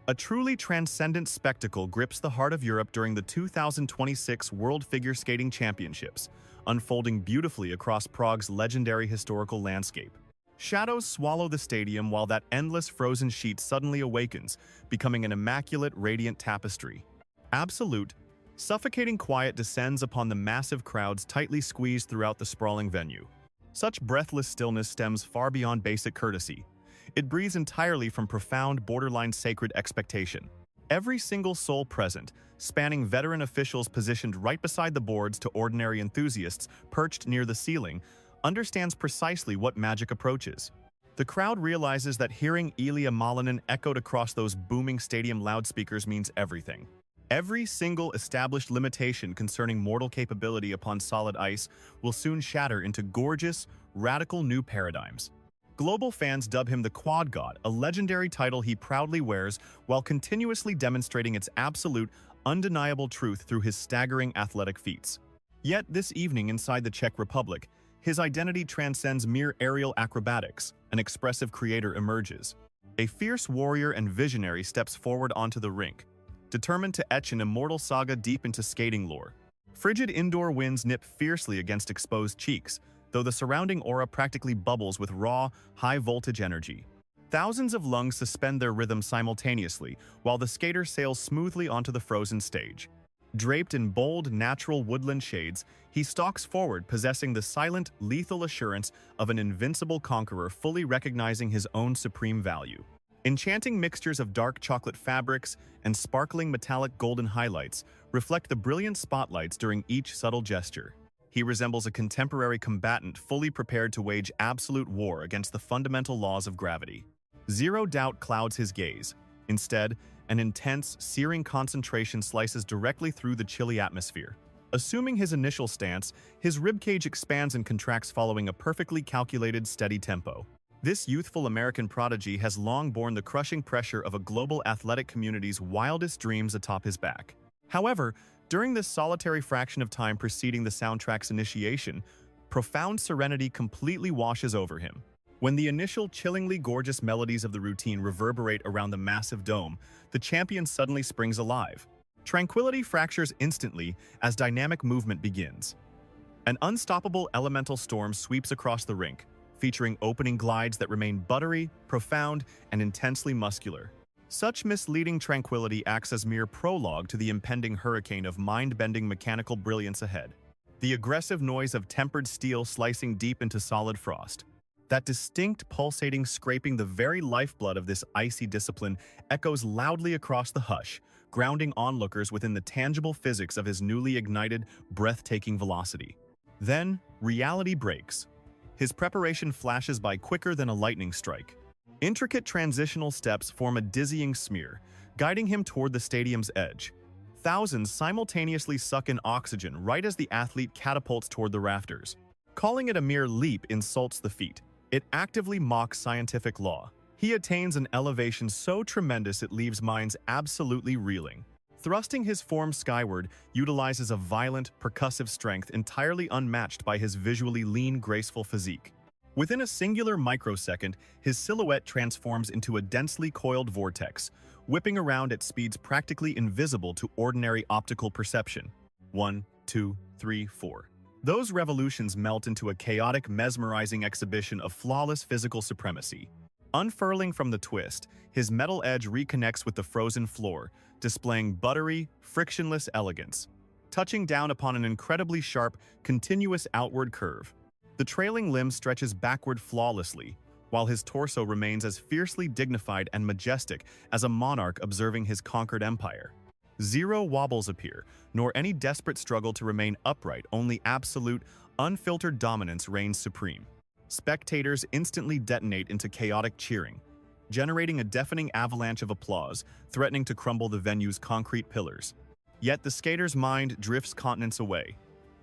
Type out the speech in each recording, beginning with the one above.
A truly transcendent spectacle grips the heart of Europe during the 2026 World Figure Skating Championships, unfolding beautifully across Prague's legendary historical landscape. Shadows swallow the stadium while that endless frozen sheet suddenly awakens, becoming an immaculate, radiant tapestry. Absolute, suffocating quiet descends upon the massive crowds tightly squeezed throughout the sprawling venue. Such breathless stillness stems far beyond basic courtesy. It breathes entirely from profound, borderline sacred expectation. Every single soul present, spanning veteran officials positioned right beside the boards to ordinary enthusiasts perched near the ceiling, understands precisely what magic approaches. The crowd realizes that hearing Ilia Malinin echoed across those booming stadium loudspeakers means everything. Every single established limitation concerning mortal capability upon solid ice will soon shatter into gorgeous, radical new paradigms. Global fans dub him the Quad God, a legendary title he proudly wears while continuously demonstrating its absolute, undeniable truth through his staggering athletic feats. Yet this evening inside the Czech Republic, his identity transcends mere aerial acrobatics. An expressive creator emerges. A fierce warrior and visionary steps forward onto the rink, determined to etch an immortal saga deep into skating lore. Frigid indoor winds nip fiercely against exposed cheeks, though the surrounding aura practically bubbles with raw, high-voltage energy. Thousands of lungs suspend their rhythm simultaneously, while the skater sails smoothly onto the frozen stage. Draped in bold, natural woodland shades, he stalks forward, possessing the silent, lethal assurance of an invincible conqueror fully recognizing his own supreme value. Enchanting mixtures of dark chocolate fabrics and sparkling metallic golden highlights reflect the brilliant spotlights during each subtle gesture. He resembles a contemporary combatant fully prepared to wage absolute war against the fundamental laws of gravity. Zero doubt clouds his gaze. Instead, an intense, searing concentration slices directly through the chilly atmosphere. Assuming his initial stance, his ribcage expands and contracts following a perfectly calculated, steady tempo. This youthful American prodigy has long borne the crushing pressure of a global athletic community's wildest dreams atop his back. However, during this solitary fraction of time preceding the soundtrack's initiation, profound serenity completely washes over him. When the initial chillingly gorgeous melodies of the routine reverberate around the massive dome, the champion suddenly springs alive. Tranquility fractures instantly as dynamic movement begins. An unstoppable elemental storm sweeps across the rink, featuring opening glides that remain buttery, profound, and intensely muscular. Such misleading tranquility acts as mere prologue to the impending hurricane of mind-bending mechanical brilliance ahead. The aggressive noise of tempered steel slicing deep into solid frost. That distinct pulsating scraping the very lifeblood of this icy discipline echoes loudly across the hush, grounding onlookers within the tangible physics of his newly ignited, breathtaking velocity. Then, reality breaks. His preparation flashes by quicker than a lightning strike. Intricate transitional steps form a dizzying smear, guiding him toward the stadium's edge. Thousands simultaneously suck in oxygen right as the athlete catapults toward the rafters. Calling it a mere leap insults the feat. It actively mocks scientific law. He attains an elevation so tremendous it leaves minds absolutely reeling. Thrusting his form skyward utilizes a violent, percussive strength entirely unmatched by his visually lean, graceful physique. Within a singular microsecond, his silhouette transforms into a densely coiled vortex, whipping around at speeds practically invisible to ordinary optical perception. 1, 2, 3, 4. Those revolutions melt into a chaotic, mesmerizing exhibition of flawless physical supremacy. Unfurling from the twist, his metal edge reconnects with the frozen floor, displaying buttery, frictionless elegance. Touching down upon an incredibly sharp, continuous outward curve. The trailing limb stretches backward flawlessly, while his torso remains as fiercely dignified and majestic as a monarch observing his conquered empire. Zero wobbles appear, nor any desperate struggle to remain upright, only absolute, unfiltered dominance reigns supreme. Spectators instantly detonate into chaotic cheering, generating a deafening avalanche of applause, threatening to crumble the venue's concrete pillars. Yet the skater's mind drifts continents away,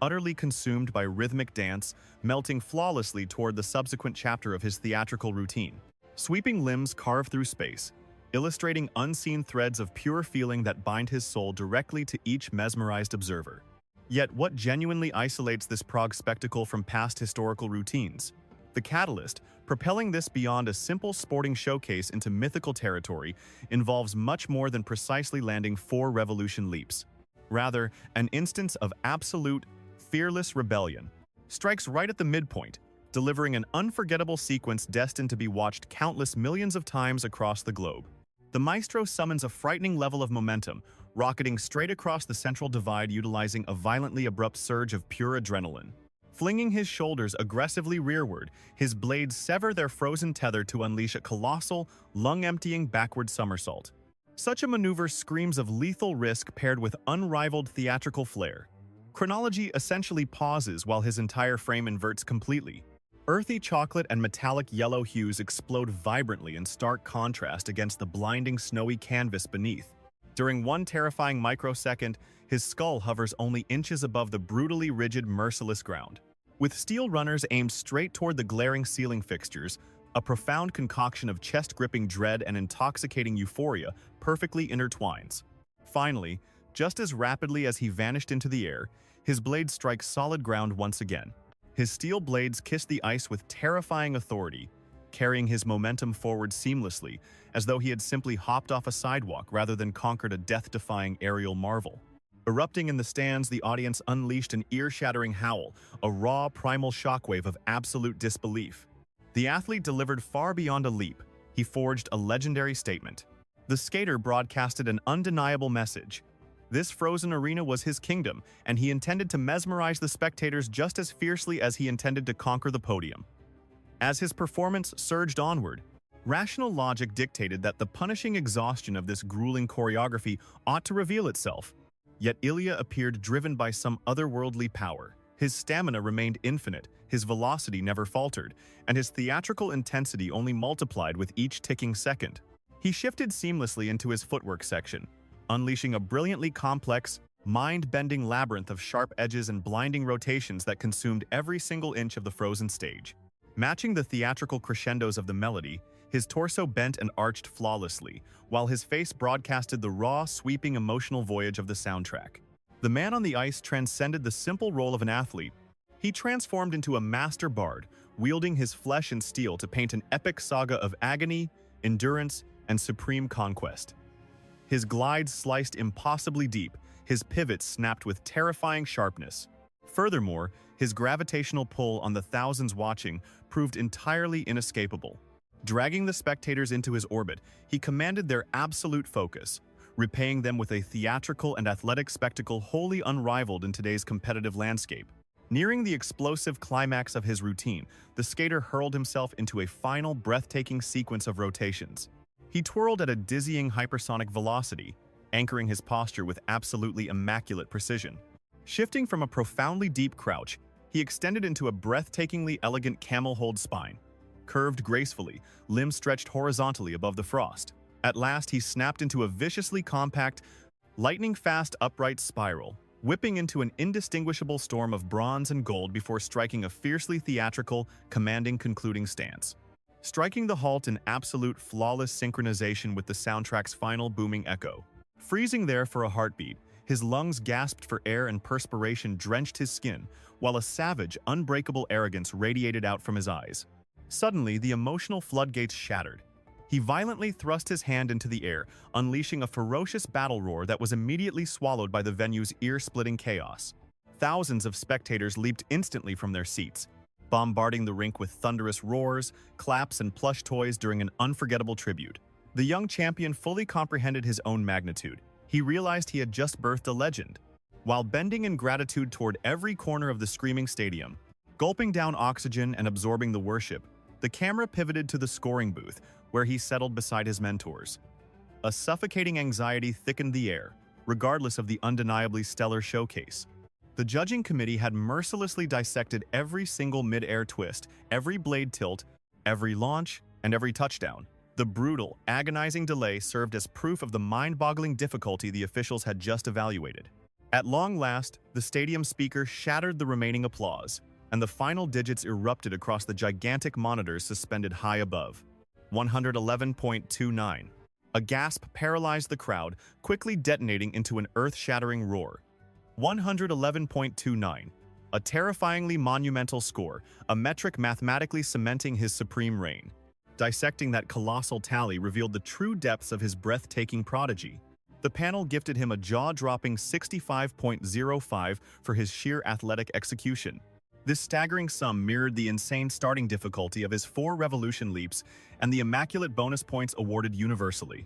utterly consumed by rhythmic dance, melting flawlessly toward the subsequent chapter of his theatrical routine. Sweeping limbs carve through space, illustrating unseen threads of pure feeling that bind his soul directly to each mesmerized observer. Yet what genuinely isolates this Prague spectacle from past historical routines? The catalyst, Propelling this beyond a simple sporting showcase into mythical territory involves much more than precisely landing 4 revolution leaps. Rather, an instance of absolute, fearless rebellion. Strikes right at the midpoint, delivering an unforgettable sequence destined to be watched countless millions of times across the globe. The maestro summons a frightening level of momentum, rocketing straight across the central divide utilizing a violently abrupt surge of pure adrenaline. Flinging his shoulders aggressively rearward, his blades sever their frozen tether to unleash a colossal, lung-emptying backward somersault. Such a maneuver screams of lethal risk paired with unrivaled theatrical flair. Chronology essentially pauses while his entire frame inverts completely. Earthy chocolate and metallic yellow hues explode vibrantly in stark contrast against the blinding snowy canvas beneath. During one terrifying microsecond, his skull hovers only inches above the brutally rigid, merciless ground. With steel runners aimed straight toward the glaring ceiling fixtures, a profound concoction of chest-gripping dread and intoxicating euphoria perfectly intertwines. Finally, just as rapidly as he vanished into the air, his blades strike solid ground once again. His steel blades kiss the ice with terrifying authority, carrying his momentum forward seamlessly, as though he had simply hopped off a sidewalk rather than conquered a death-defying aerial marvel. Erupting in the stands, the audience unleashed an ear-shattering howl, a raw, primal shockwave of absolute disbelief. The athlete delivered far beyond a leap. He forged a legendary statement. The skater broadcasted an undeniable message. This frozen arena was his kingdom, and he intended to mesmerize the spectators just as fiercely as he intended to conquer the podium. As his performance surged onward, rational logic dictated that the punishing exhaustion of this grueling choreography ought to reveal itself. Yet Ilia appeared driven by some otherworldly power. His stamina remained infinite, his velocity never faltered, and his theatrical intensity only multiplied with each ticking second. He shifted seamlessly into his footwork section, unleashing a brilliantly complex, mind-bending labyrinth of sharp edges and blinding rotations that consumed every single inch of the frozen stage. Matching the theatrical crescendos of the melody, his torso bent and arched flawlessly, while his face broadcasted the raw, sweeping emotional voyage of the soundtrack. The man on the ice transcended the simple role of an athlete. He transformed into a master bard, wielding his flesh and steel to paint an epic saga of agony, endurance, and supreme conquest. His glides sliced impossibly deep, his pivots snapped with terrifying sharpness. Furthermore, his gravitational pull on the thousands watching proved entirely inescapable. Dragging the spectators into his orbit, he commanded their absolute focus, repaying them with a theatrical and athletic spectacle wholly unrivaled in today's competitive landscape. Nearing the explosive climax of his routine, the skater hurled himself into a final breathtaking sequence of rotations. He twirled at a dizzying hypersonic velocity, anchoring his posture with absolutely immaculate precision. Shifting from a profoundly deep crouch, he extended into a breathtakingly elegant camel hold spine. Curved gracefully, limbs stretched horizontally above the frost. At last, he snapped into a viciously compact, lightning-fast upright spiral, whipping into an indistinguishable storm of bronze and gold before striking a fiercely theatrical, commanding concluding stance. Striking the halt in absolute flawless synchronization with the soundtrack's final booming echo. Freezing there for a heartbeat, his lungs gasped for air and perspiration drenched his skin, while a savage, unbreakable arrogance radiated out from his eyes. Suddenly, the emotional floodgates shattered. He violently thrust his hand into the air, unleashing a ferocious battle roar that was immediately swallowed by the venue's ear-splitting chaos. Thousands of spectators leaped instantly from their seats, bombarding the rink with thunderous roars, claps, and plush toys during an unforgettable tribute. The young champion fully comprehended his own magnitude. He realized he had just birthed a legend. While bending in gratitude toward every corner of the screaming stadium, gulping down oxygen and absorbing the worship, the camera pivoted to the scoring booth, where he settled beside his mentors. A suffocating anxiety thickened the air, regardless of the undeniably stellar showcase. The judging committee had mercilessly dissected every single mid-air twist, every blade tilt, every launch, and every touchdown. The brutal, agonizing delay served as proof of the mind-boggling difficulty the officials had just evaluated. At long last, the stadium speaker shattered the remaining applause, and the final digits erupted across the gigantic monitors suspended high above. 111.29. A gasp paralyzed the crowd, quickly detonating into an earth-shattering roar. 111.29. a terrifyingly monumental score, a metric mathematically cementing his supreme reign. Dissecting that colossal tally revealed the true depths of his breathtaking prodigy. The panel gifted him a jaw-dropping 65.05 for his sheer athletic execution. This staggering sum mirrored the insane starting difficulty of his 4 revolution leaps and the immaculate bonus points awarded universally.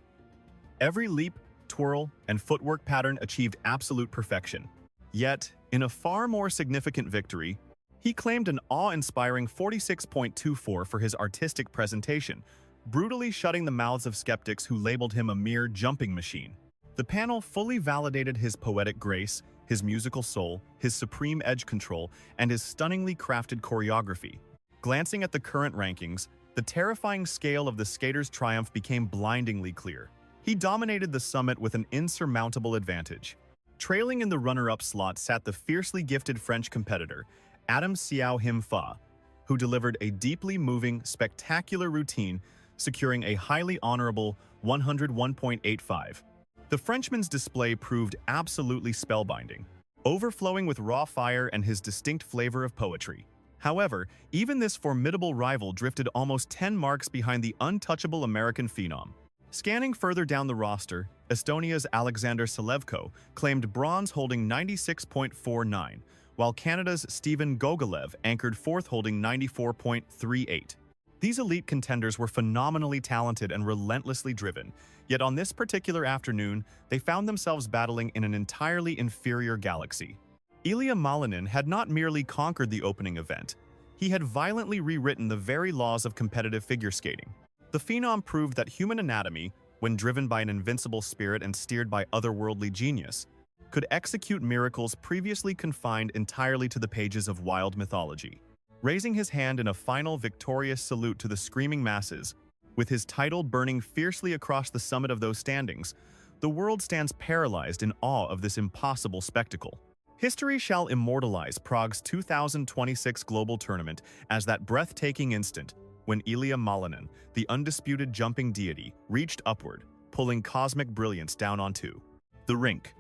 Every leap, twirl, and footwork pattern achieved absolute perfection. Yet, in a far more significant victory, he claimed an awe-inspiring 46.24 for his artistic presentation, brutally shutting the mouths of skeptics who labeled him a mere jumping machine. The panel fully validated his poetic grace, his musical soul, his supreme edge control, and his stunningly crafted choreography. Glancing at the current rankings, the terrifying scale of the skater's triumph became blindingly clear. He dominated the summit with an insurmountable advantage. Trailing in the runner-up slot sat the fiercely gifted French competitor, Adam Xiao Him Fa, who delivered a deeply moving, spectacular routine, securing a highly honorable 101.85. The Frenchman's display proved absolutely spellbinding, overflowing with raw fire and his distinct flavor of poetry. However, even this formidable rival drifted almost 10 marks behind the untouchable American phenom. Scanning further down the roster, Estonia's Alexander Selevko claimed bronze holding 96.49, while Canada's Stephen Gogolev anchored fourth holding 94.38. These elite contenders were phenomenally talented and relentlessly driven, yet on this particular afternoon, they found themselves battling in an entirely inferior galaxy. Ilia Malinin had not merely conquered the opening event, he had violently rewritten the very laws of competitive figure skating. The phenom proved that human anatomy, when driven by an invincible spirit and steered by otherworldly genius, could execute miracles previously confined entirely to the pages of wild mythology. Raising his hand in a final victorious salute to the screaming masses, with his title burning fiercely across the summit of those standings, the world stands paralyzed in awe of this impossible spectacle. History shall immortalize Prague's 2026 global tournament as that breathtaking instant when Ilia Malinin, the undisputed jumping deity, reached upward, pulling cosmic brilliance down onto the rink.